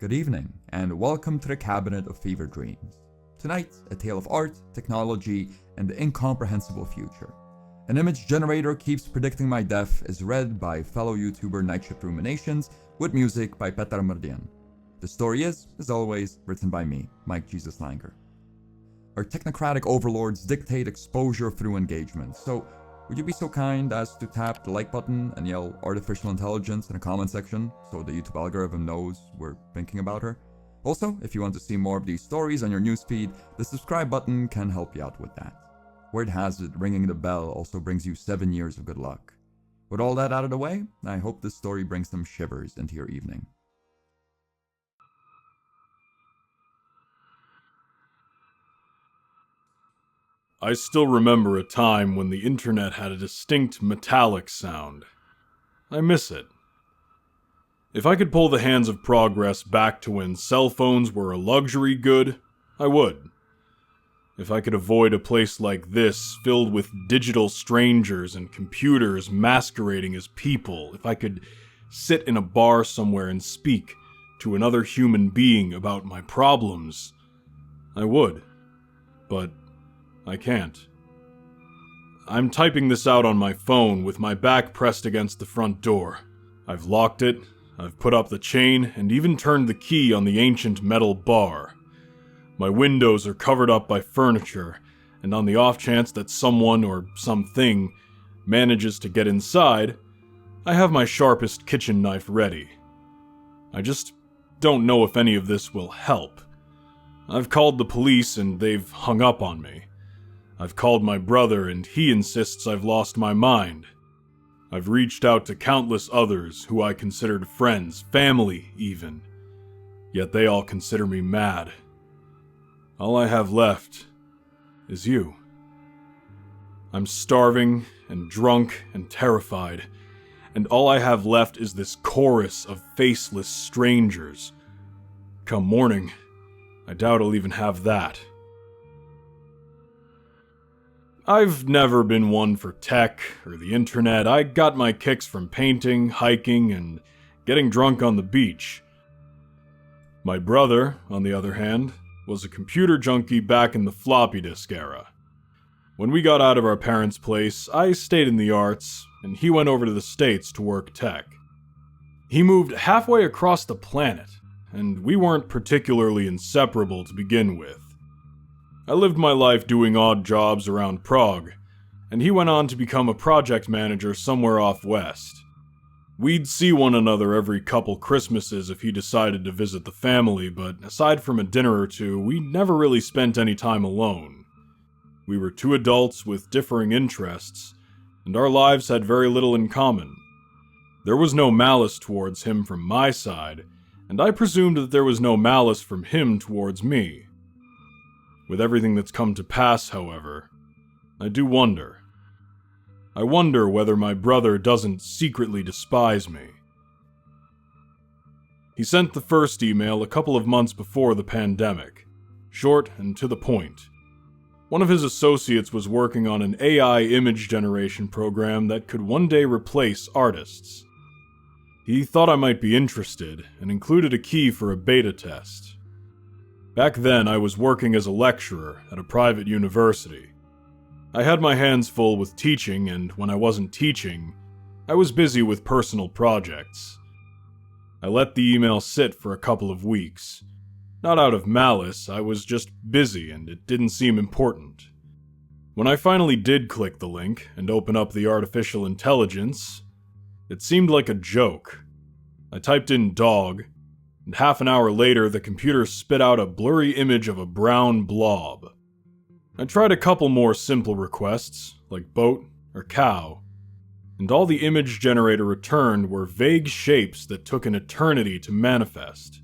Good evening, and welcome to the Cabinet of Fever Dreams. Tonight, a tale of art, technology, and the incomprehensible future. An image generator keeps predicting my death is read by fellow YouTuber Nightshift Ruminations, with music by Petar Mrdian. The story is, as always, written by me, Mike Jesus Langer. Our technocratic overlords dictate exposure through engagement, so would you be so kind as to tap the like button and yell artificial intelligence in the comment section so the YouTube algorithm knows we're thinking about her? Also, if you want to see more of these stories on your newsfeed, the subscribe button can help you out with that. Word has it, ringing the bell also brings you 7 years of good luck. With all that out of the way, I hope this story brings some shivers into your evening. I still remember a time when the internet had a distinct metallic sound. I miss it. If I could pull the hands of progress back to when cell phones were a luxury good, I would. If I could avoid a place like this, filled with digital strangers and computers masquerading as people, if I could sit in a bar somewhere and speak to another human being about my problems, I would. But I can't. I'm typing this out on my phone with my back pressed against the front door. I've locked it, I've put up the chain, and even turned the key on the ancient metal bar. My windows are covered up by furniture, and on the off chance that someone or something manages to get inside, I have my sharpest kitchen knife ready. I just don't know if any of this will help. I've called the police and they've hung up on me. I've called my brother and he insists I've lost my mind. I've reached out to countless others who I considered friends, family even. Yet they all consider me mad. All I have left is you. I'm starving and drunk and terrified, and all I have left is this chorus of faceless strangers. Come morning, I doubt I'll even have that. I've never been one for tech or the internet. I got my kicks from painting, hiking, and getting drunk on the beach. My brother, on the other hand, was a computer junkie back in the floppy disk era. When we got out of our parents' place, I stayed in the arts, and he went over to the States to work tech. He moved halfway across the planet, and we weren't particularly inseparable to begin with. I lived my life doing odd jobs around Prague, and he went on to become a project manager somewhere off west. We'd see one another every couple Christmases if he decided to visit the family, but aside from a dinner or two, we never really spent any time alone. We were two adults with differing interests, and our lives had very little in common. There was no malice towards him from my side, and I presumed that there was no malice from him towards me. With everything that's come to pass, however, I do wonder. I wonder whether my brother doesn't secretly despise me. He sent the first email a couple of months before the pandemic, short and to the point. One of his associates was working on an AI image generation program that could one day replace artists. He thought I might be interested and included a key for a beta test. Back then, I was working as a lecturer at a private university. I had my hands full with teaching, and when I wasn't teaching, I was busy with personal projects. I let the email sit for a couple of weeks. Not out of malice, I was just busy and it didn't seem important. When I finally did click the link and open up the artificial intelligence, it seemed like a joke. I typed in dog, and half an hour later the computer spit out a blurry image of a brown blob. I tried a couple more simple requests, like boat or cow, and all the image generator returned were vague shapes that took an eternity to manifest.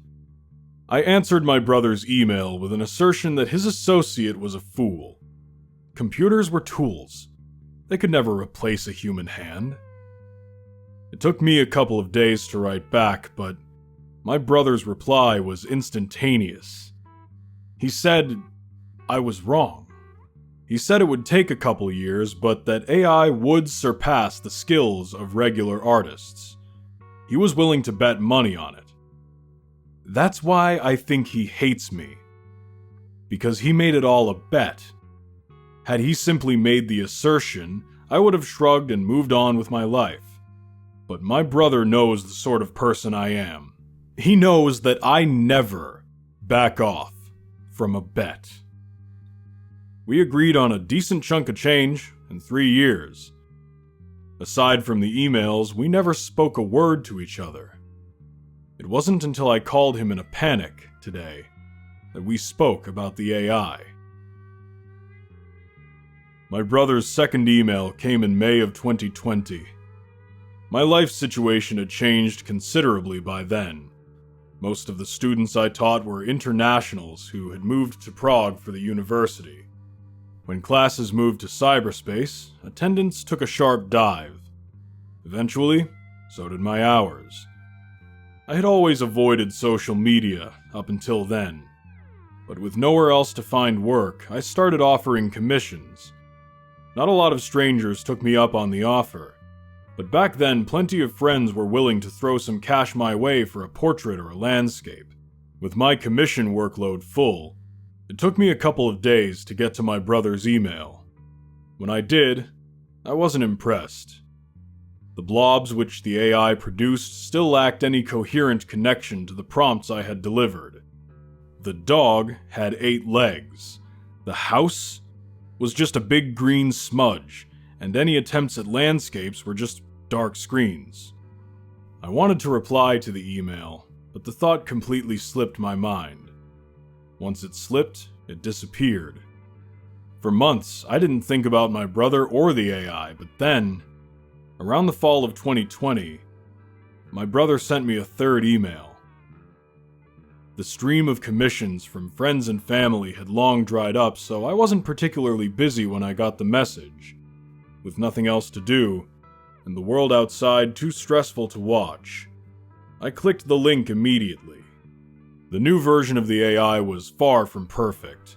I answered my brother's email with an assertion that his associate was a fool. Computers were tools. They could never replace a human hand. It took me a couple of days to write back, but my brother's reply was instantaneous. He said I was wrong. He said it would take a couple years, but that AI would surpass the skills of regular artists. He was willing to bet money on it. That's why I think he hates me. Because he made it all a bet. Had he simply made the assertion, I would have shrugged and moved on with my life. But my brother knows the sort of person I am. He knows that I never back off from a bet. We agreed on a decent chunk of change in 3 years. Aside from the emails, we never spoke a word to each other. It wasn't until I called him in a panic today that we spoke about the AI. My brother's second email came in May of 2020. My life situation had changed considerably by then. Most of the students I taught were internationals who had moved to Prague for the university. When classes moved to cyberspace, attendance took a sharp dive. Eventually, so did my hours. I had always avoided social media up until then, but with nowhere else to find work, I started offering commissions. Not a lot of strangers took me up on the offer, but back then plenty of friends were willing to throw some cash my way for a portrait or a landscape. With my commission workload full, it took me a couple of days to get to my brother's email. When I did, I wasn't impressed. The blobs which the AI produced still lacked any coherent connection to the prompts I had delivered. The dog had 8 legs. The house was just a big green smudge, and any attempts at landscapes were just dark screens. I wanted to reply to the email, but the thought completely slipped my mind. Once it slipped, it disappeared. For months, I didn't think about my brother or the AI, but then, around the fall of 2020, my brother sent me a third email. The stream of commissions from friends and family had long dried up, so I wasn't particularly busy when I got the message. With nothing else to do, and the world outside too stressful to watch, I clicked the link immediately. The new version of the AI was far from perfect.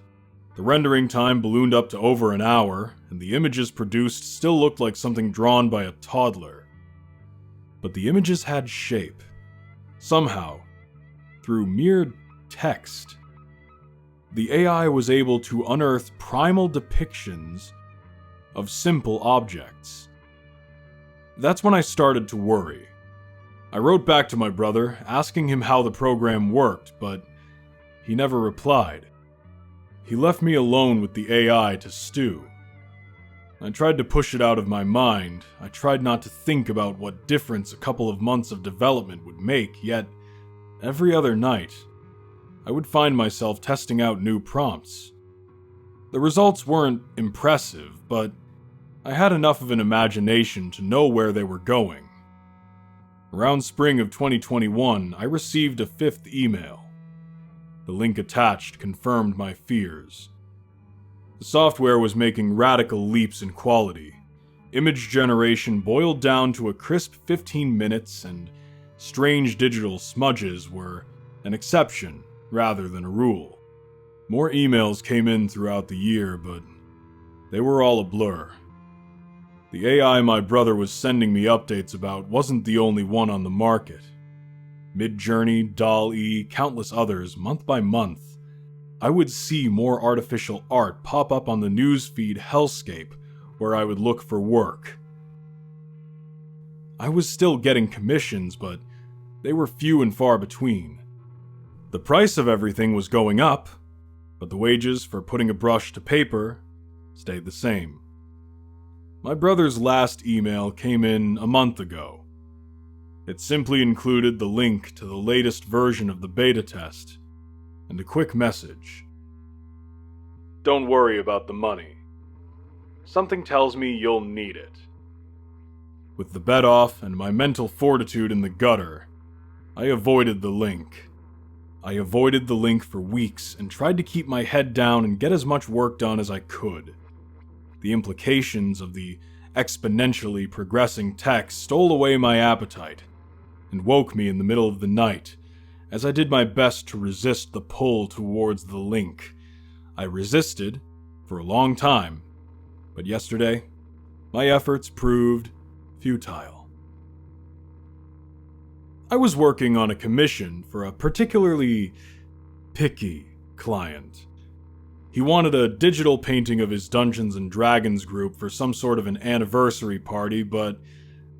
The rendering time ballooned up to over an hour, and the images produced still looked like something drawn by a toddler. But the images had shape. Somehow, through mere text, the AI was able to unearth primal depictions of simple objects. That's when I started to worry. I wrote back to my brother, asking him how the program worked, but he never replied. He left me alone with the AI to stew. I tried to push it out of my mind. I tried not to think about what difference a couple of months of development would make, yet every other night, I would find myself testing out new prompts. The results weren't impressive, but I had enough of an imagination to know where they were going. Around spring of 2021, I received a 5th email. The link attached confirmed my fears. The software was making radical leaps in quality. Image generation boiled down to a crisp 15 minutes, and strange digital smudges were an exception rather than a rule. More emails came in throughout the year, but they were all a blur. The AI my brother was sending me updates about wasn't the only one on the market. Midjourney, DALL-E, countless others, month by month, I would see more artificial art pop up on the newsfeed hellscape where I would look for work. I was still getting commissions, but they were few and far between. The price of everything was going up, but the wages for putting a brush to paper stayed the same. My brother's last email came in a month ago. It simply included the link to the latest version of the beta test, and a quick message. Don't worry about the money. Something tells me you'll need it. With the bet off and my mental fortitude in the gutter, I avoided the link. I avoided the link for weeks and tried to keep my head down and get as much work done as I could. The implications of the exponentially progressing tech stole away my appetite and woke me in the middle of the night as I did my best to resist the pull towards the link. I resisted for a long time, but yesterday, my efforts proved futile. I was working on a commission for a particularly picky client. He wanted a digital painting of his Dungeons & Dragons group for some sort of an anniversary party, but,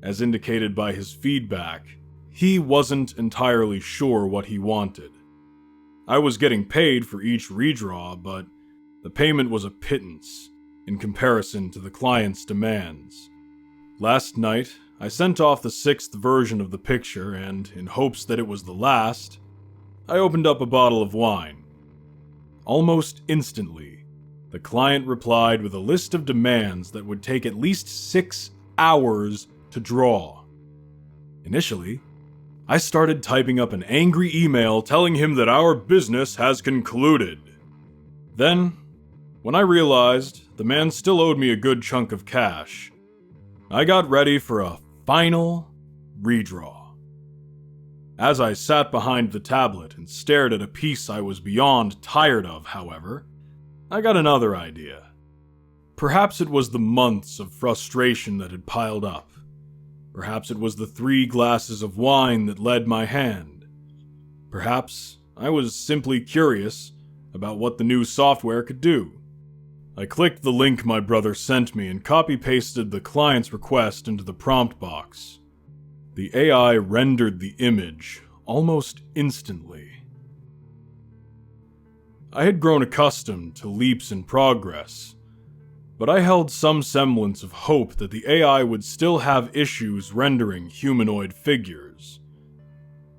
as indicated by his feedback, he wasn't entirely sure what he wanted. I was getting paid for each redraw, but the payment was a pittance in comparison to the client's demands. Last night, I sent off the 6th version of the picture, and, in hopes that it was the last, I opened up a bottle of wine. Almost instantly, the client replied with a list of demands that would take at least 6 hours to draw. Initially, I started typing up an angry email telling him that our business has concluded. Then, when I realized the man still owed me a good chunk of cash, I got ready for a final redraw. As I sat behind the tablet and stared at a piece I was beyond tired of, however, I got another idea. Perhaps it was the months of frustration that had piled up. Perhaps it was the 3 glasses of wine that led my hand. Perhaps I was simply curious about what the new software could do. I clicked the link my brother sent me and copy-pasted the client's request into the prompt box. The AI rendered the image almost instantly. I had grown accustomed to leaps in progress, but I held some semblance of hope that the AI would still have issues rendering humanoid figures.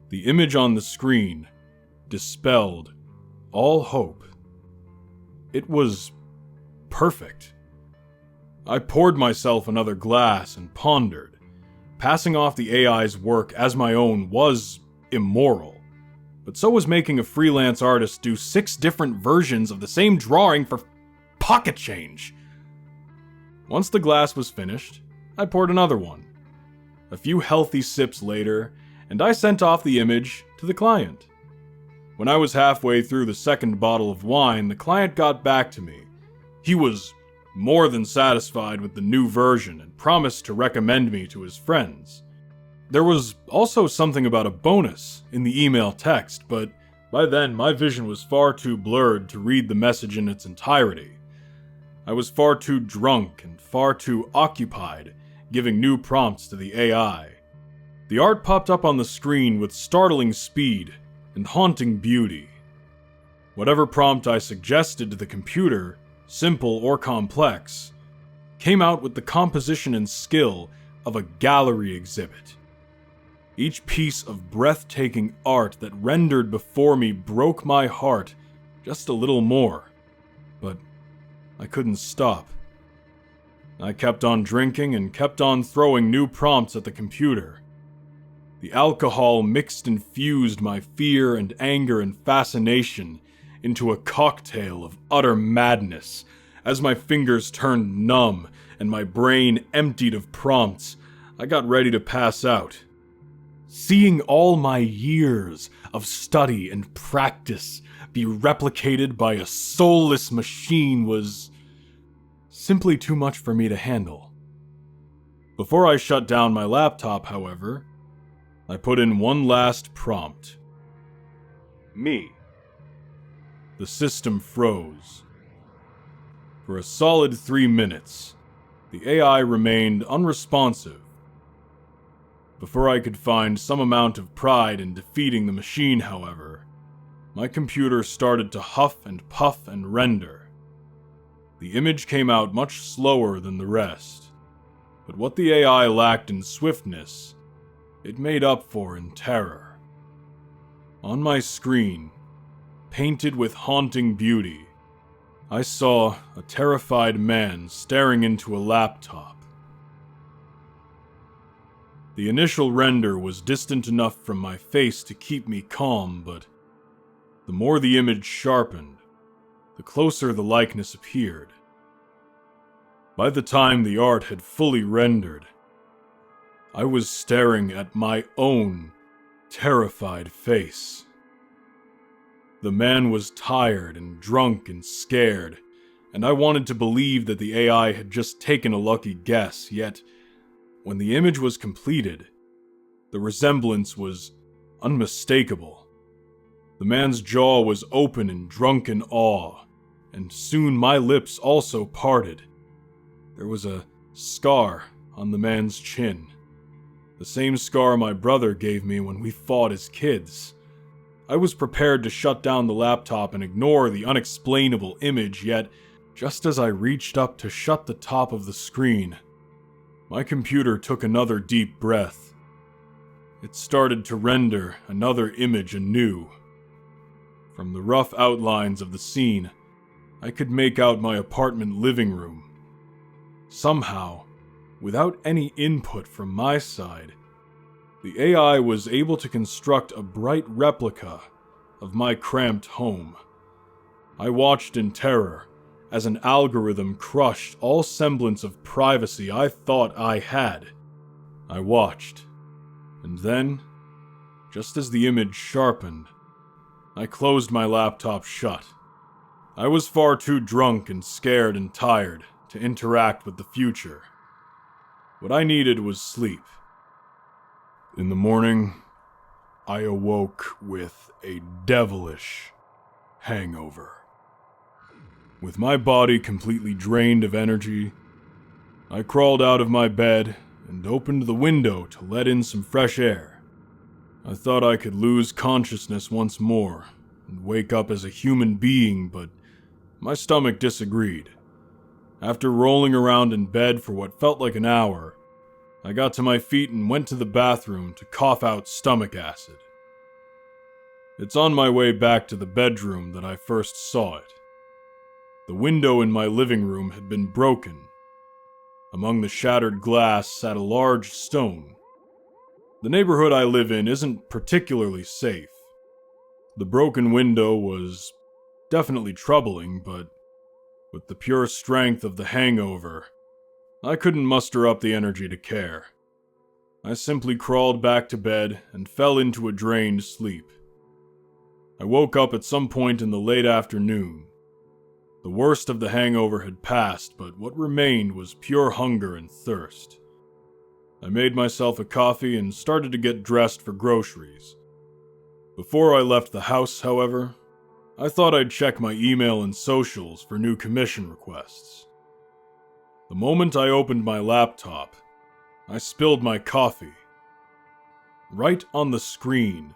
The image on the screen dispelled all hope. It was perfect. I poured myself another glass and pondered. Passing off the AI's work as my own was immoral, but so was making a freelance artist do 6 different versions of the same drawing for pocket change. Once the glass was finished, I poured another one. A few healthy sips later, and I sent off the image to the client. When I was halfway through the 2nd bottle of wine, the client got back to me. He was more than satisfied with the new version and promised to recommend me to his friends. There was also something about a bonus in the email text, but by then my vision was far too blurred to read the message in its entirety. I was far too drunk and far too occupied giving new prompts to the AI. The art popped up on the screen with startling speed and haunting beauty. Whatever prompt I suggested to the computer, simple or complex, came out with the composition and skill of a gallery exhibit. Each piece of breathtaking art that rendered before me broke my heart just a little more, but I couldn't stop. I kept on drinking and kept on throwing new prompts at the computer. The alcohol mixed and fused my fear and anger and fascination into a cocktail of utter madness. As my fingers turned numb and my brain emptied of prompts, I got ready to pass out. Seeing all my years of study and practice be replicated by a soulless machine was simply too much for me to handle. Before I shut down my laptop, however, I put in one last prompt. Me. The system froze. For a solid 3 minutes, the AI remained unresponsive. Before I could find some amount of pride in defeating the machine, however, my computer started to huff and puff and render. The image came out much slower than the rest, but what the AI lacked in swiftness, it made up for in terror. On my screen, painted with haunting beauty, I saw a terrified man staring into a laptop. The initial render was distant enough from my face to keep me calm, but the more the image sharpened, the closer the likeness appeared. By the time the art had fully rendered, I was staring at my own terrified face. The man was tired and drunk and scared, and I wanted to believe that the AI had just taken a lucky guess, yet when the image was completed, the resemblance was unmistakable. The man's jaw was open in drunken awe, and soon my lips also parted. There was a scar on the man's chin. The same scar my brother gave me when we fought as kids. I was prepared to shut down the laptop and ignore the unexplainable image, yet, just as I reached up to shut the top of the screen, my computer took another deep breath. It started to render another image anew. From the rough outlines of the scene, I could make out my apartment living room. Somehow, without any input from my side, the AI was able to construct a bright replica of my cramped home. I watched in terror as an algorithm crushed all semblance of privacy I thought I had. I watched, and then, just as the image sharpened, I closed my laptop shut. I was far too drunk and scared and tired to interact with the future. What I needed was sleep. In the morning, I awoke with a devilish hangover. With my body completely drained of energy, I crawled out of my bed and opened the window to let in some fresh air. I thought I could lose consciousness once more and wake up as a human being, but my stomach disagreed. After rolling around in bed for what felt like an hour, I got to my feet and went to the bathroom to cough out stomach acid. It's on my way back to the bedroom that I first saw it. The window in my living room had been broken. Among the shattered glass sat a large stone. The neighborhood I live in isn't particularly safe. The broken window was definitely troubling, but with the pure strength of the hangover, I couldn't muster up the energy to care. I simply crawled back to bed and fell into a drained sleep. I woke up at some point in the late afternoon. The worst of the hangover had passed, but what remained was pure hunger and thirst. I made myself a coffee and started to get dressed for groceries. Before I left the house, however, I thought I'd check my email and socials for new commission requests. The moment I opened my laptop, I spilled my coffee. Right on the screen,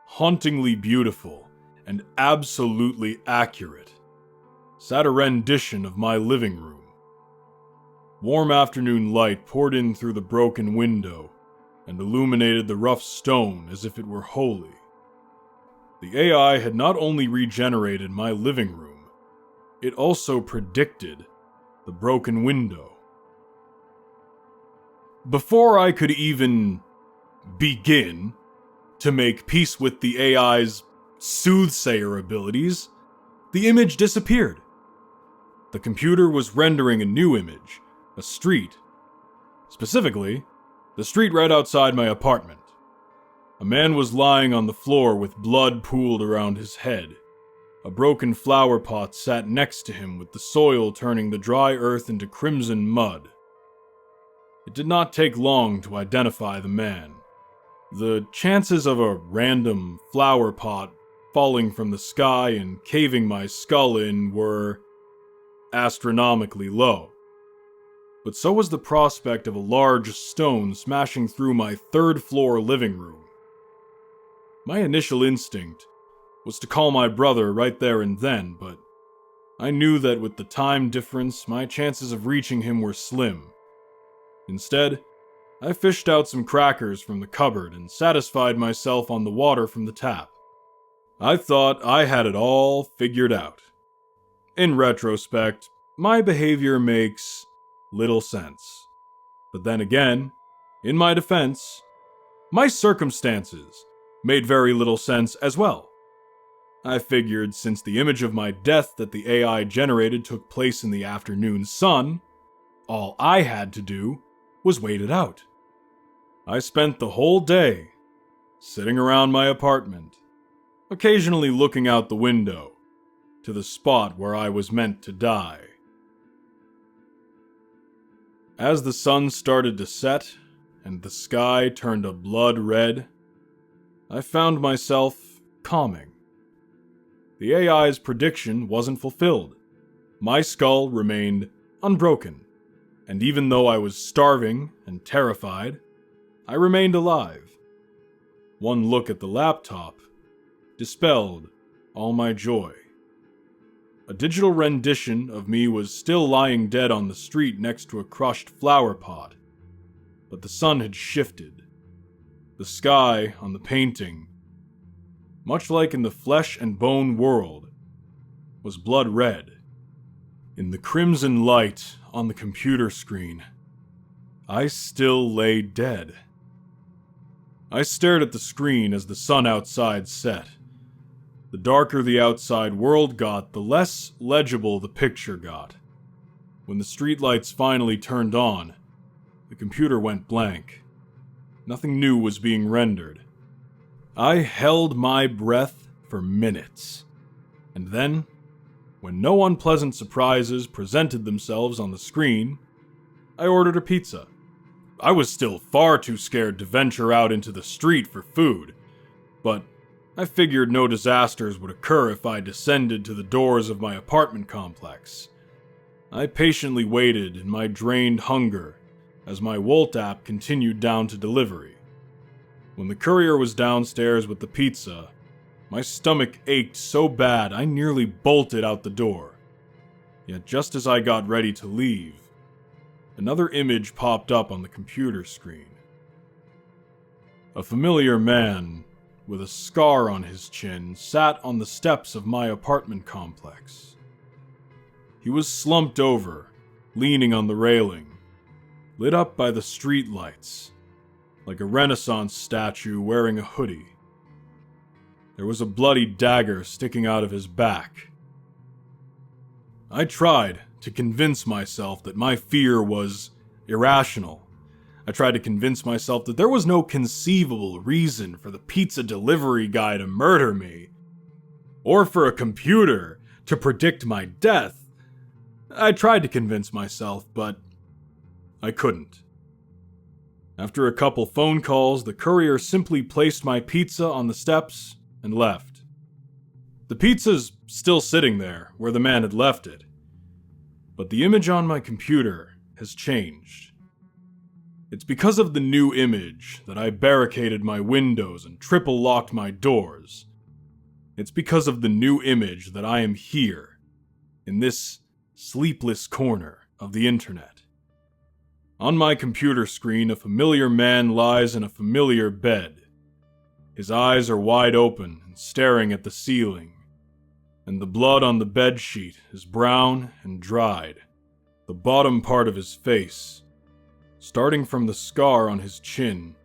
hauntingly beautiful and absolutely accurate, sat a rendition of my living room. Warm afternoon light poured in through the broken window and illuminated the rough stone as if it were holy. The AI had not only regenerated my living room, it also predicted the broken window. Before I could even begin to make peace with the AI's soothsayer abilities, the image disappeared. The computer was rendering a new image, a street. Specifically, the street right outside my apartment. A man was lying on the floor with blood pooled around his head. A broken flower pot sat next to him with the soil turning the dry earth into crimson mud. It did not take long to identify the man. The chances of a random flower pot falling from the sky and caving my skull in were astronomically low. But so was the prospect of a large stone smashing through my third-floor living room. My initial instinct was to call my brother right there and then, but I knew that with the time difference, my chances of reaching him were slim. Instead, I fished out some crackers from the cupboard and satisfied myself on the water from the tap. I thought I had it all figured out. In retrospect, my behavior makes little sense. But then again, in my defense, my circumstances made very little sense as well. I figured since the image of my death that the AI generated took place in the afternoon sun, all I had to do was wait it out. I spent the whole day sitting around my apartment, occasionally looking out the window to the spot where I was meant to die. As the sun started to set and the sky turned a blood red, I found myself calming. The AI's prediction wasn't fulfilled. My skull remained unbroken, and even though I was starving and terrified, I remained alive. One look at the laptop dispelled all my joy. A digital rendition of me was still lying dead on the street next to a crushed flower pot, but the sun had shifted. The sky on the painting, much like in the flesh and bone world, was blood red. In the crimson light on the computer screen, I still lay dead. I stared at the screen as the sun outside set. The darker the outside world got, the less legible the picture got. When the streetlights finally turned on, the computer went blank. Nothing new was being rendered. I held my breath for minutes. And then, when no unpleasant surprises presented themselves on the screen, I ordered a pizza. I was still far too scared to venture out into the street for food, but I figured no disasters would occur if I descended to the doors of my apartment complex. I patiently waited in my drained hunger as my Wolt app continued down to delivery. When the courier was downstairs with the pizza, my stomach ached so bad I nearly bolted out the door. Yet just as I got ready to leave, another image popped up on the computer screen. A familiar man with a scar on his chin sat on the steps of my apartment complex. He was slumped over, leaning on the railing, lit up by the streetlights, like a Renaissance statue wearing a hoodie. There was a bloody dagger sticking out of his back. I tried to convince myself that my fear was irrational. I tried to convince myself that there was no conceivable reason for the pizza delivery guy to murder me, or for a computer to predict my death. I tried to convince myself, but I couldn't. After a couple phone calls, the courier simply placed my pizza on the steps and left. The pizza's still sitting there where the man had left it, but the image on my computer has changed. It's because of the new image that I barricaded my windows and triple locked my doors. It's because of the new image that I am here, in this sleepless corner of the internet. On my computer screen, a familiar man lies in a familiar bed. His eyes are wide open and staring at the ceiling, and the blood on the bedsheet is brown and dried. The bottom part of his face, starting from the scar on his chin,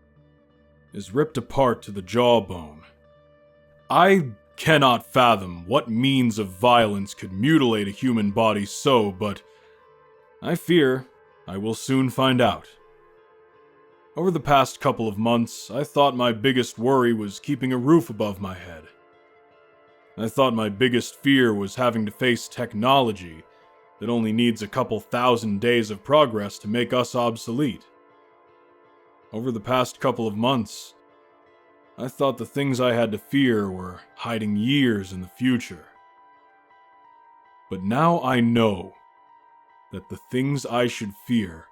is ripped apart to the jawbone. I cannot fathom what means of violence could mutilate a human body so, but I fear I will soon find out. Over the past couple of months, I thought my biggest worry was keeping a roof above my head. I thought my biggest fear was having to face technology that only needs a couple thousand days of progress to make us obsolete. Over the past couple of months, I thought the things I had to fear were hiding years in the future. But now I know that the things I should fear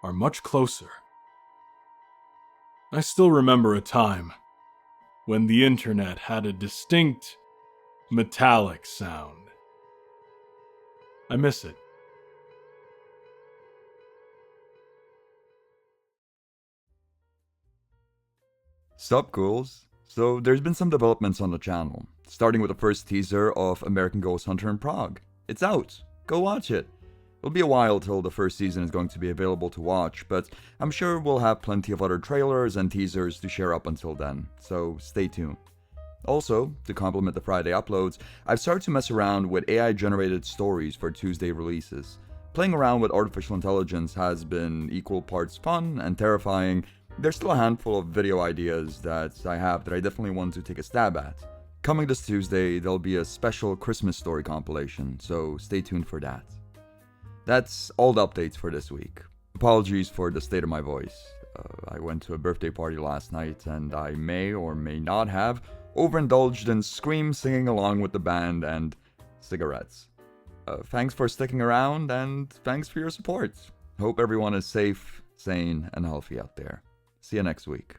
are much closer. I still remember a time when the internet had a distinct metallic sound. I miss it. Sup, ghouls? So there's been some developments on the channel, starting with the first teaser of American Ghost Hunter in Prague. It's out. Go watch it. It'll be a while till the first season is going to be available to watch, but I'm sure we'll have plenty of other trailers and teasers to share up until then, so stay tuned. Also, to complement the Friday uploads, I've started to mess around with AI-generated stories for Tuesday releases. Playing around with artificial intelligence has been equal parts fun and terrifying. There's still a handful of video ideas that I have that I definitely want to take a stab at. Coming this Tuesday, there'll be a special Christmas story compilation, so stay tuned for that. That's all the updates for this week. Apologies for the state of my voice. I went to a birthday party last night, and I may or may not have overindulged in scream singing along with the band and cigarettes. Thanks for sticking around, and thanks for your support. Hope everyone is safe, sane, and healthy out there. See you next week.